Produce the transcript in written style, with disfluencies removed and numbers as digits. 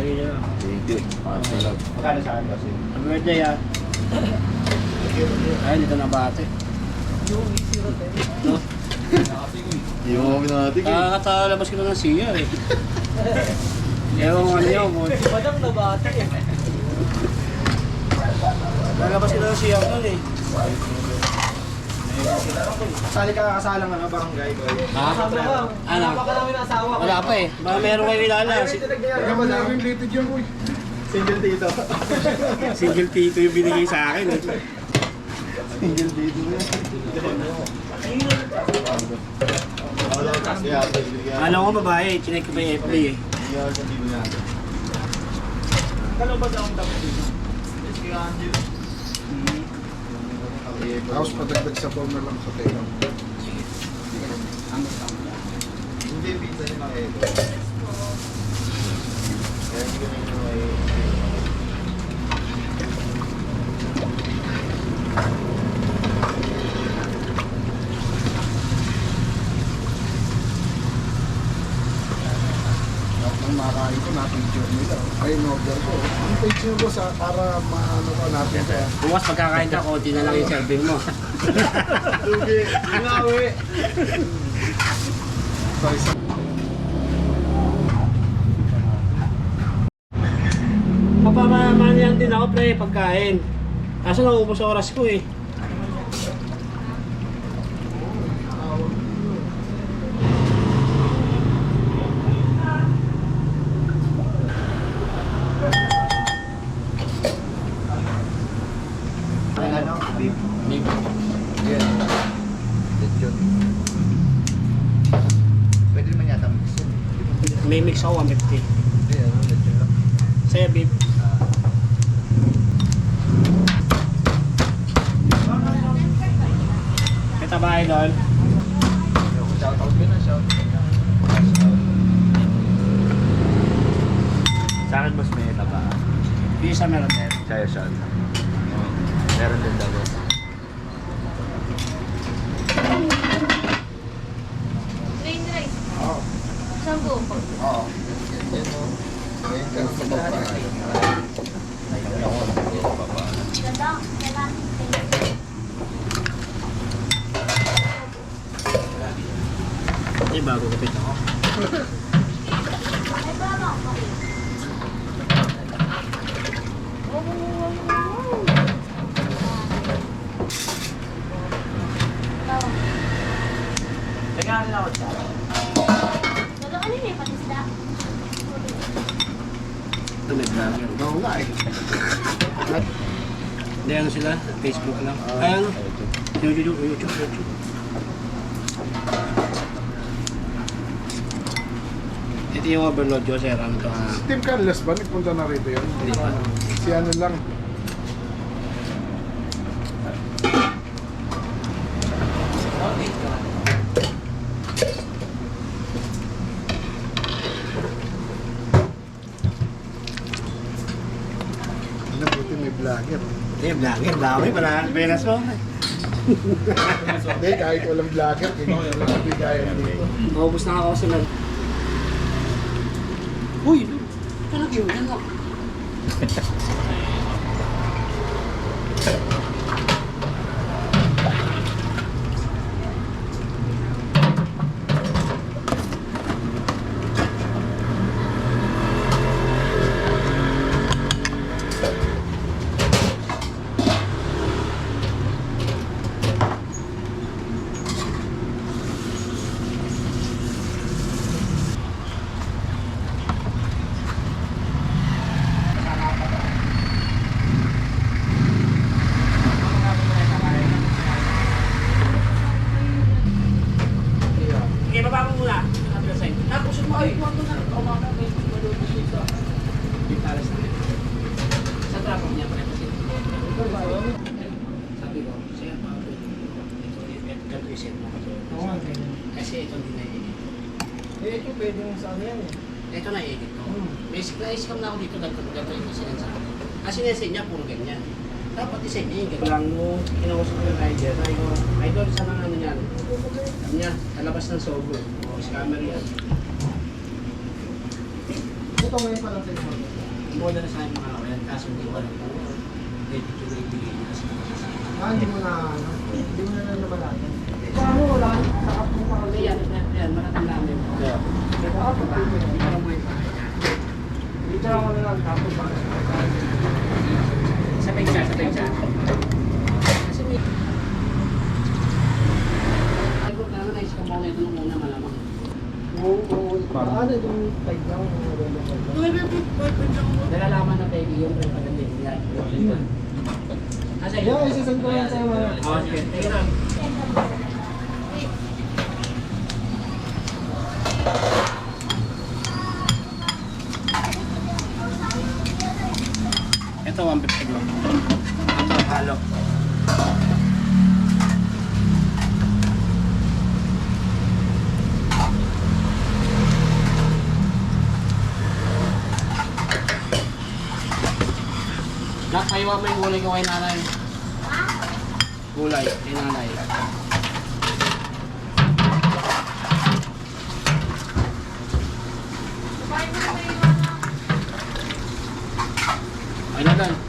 lagi niya. Thank you. Magkano sa akin kasi? Happy birthday ah. Ay, dito na bate. No? Hindi mo kami natin eh. Kakatalabas ko na ng siya eh. Ewan mo ano yun. Madam na bata eh. Lalabas ko na ng siya nun eh. Kasali ka kakasalang ano, barangay ko. Ha? Ano? Baka namin asawa ko. Wala pa eh. Baka meron kayo kilala. Kaya mo na related yun, boy. Single tito. Single tito yung binigay sa akin eh. Single tito yan. Alam ko babae, chinek ko pa yung FB eh. Kalo ba daw ang dapat dito? Tapos padagdag sa form na lang sa tayo. Hindi, pizza ni mga ito. Kaya hindi ko na ang makain ko, na-picture nila. Ay, in-order ko. Ang page nyo ko para maano ko natin. Bukas pagkakain ka, konti na lang yung serving mo. Lugi, inawi. Papamanihan din ako pre, pagkain. Kaso naubos oras ko eh. Ano? Beef. Beef. Yan. Lechon. Pwede naman yata mix yun. May mix ako 150. Hindi, ano, lechon lang. Sa'yo beef. Kita ba idol? Shoutout ko na, shoutout. Sa akin mas may taba. Pisa meron din. Sa'yo siya. Meron din daw. Plain rice. Oo. Sambu. Oo. Yan o. Ngayon ka sa baba. Ganda. Kailangan. Eh, bago kapit ako. Ay, baba ko. Nagkakalala ako siya. Wala ka nila, patisda. Ito may vlogger. Oo nga eh. Hindi ano sila? Facebook lang. Ay ano? YouTube. Ito yung overload ko, sir. Ano to? Team Carlos ba? Nagpunta na rito yun? Hindi pa. Si ano lang. Ano, buti may vlogger. Hindi, vlogger. Dami pa na. Benas mo. Hindi, kahit walang vlogger, ganyan lang ang bigayan dito. Maubos na ako sa nag... Uy! Parang yun. Ano? Okay, baba mo muna. Tapos mo ay kwarto na. Bitalas na. Sa trapong niya pala kasi. Sabi ko, siya pa. Ito reset mo. Kasi ito hindi na-edit. Ito pwedeng sa ano yan eh. Ito na-edit ko. Basic na-scam na ako dito. Ganito yung sinan sa akin. Kasi nasa niya, puro ganyan. Dapat isa niya yung ganyan. Lang mo, kinausap ko yung rider. Sabi ko, idol, saan ang ano niyan? Sabi niya, talabas ng sogo. O, scammer yan. ito ngayon pa lang sa inyo. Muna na sa akin mga kawayan, kaso hindi ko alam kung pwede ko na ibigay niya sa Hindi mo na, hindi mo na namalatan. Paano wala? Nakapong pa Kasi yan, makatanda namin. Yeah. Dito lang ako na lang, tapos pa. Sabay siya. Kasi may... Ay, kung kailangan naisip ko muna ito nung una malamang. Oo. Paano yung type lang? Nalalaman na tayo yung pagdating nila. Kasi Yeah, isasend ko yan sa'yo. Okay, tingnan lang. Ito, 150 lang. Ito, halo. Nakaiwa mo yung gulay ko kay nanay. Gulay kay nanay. Ay na doon.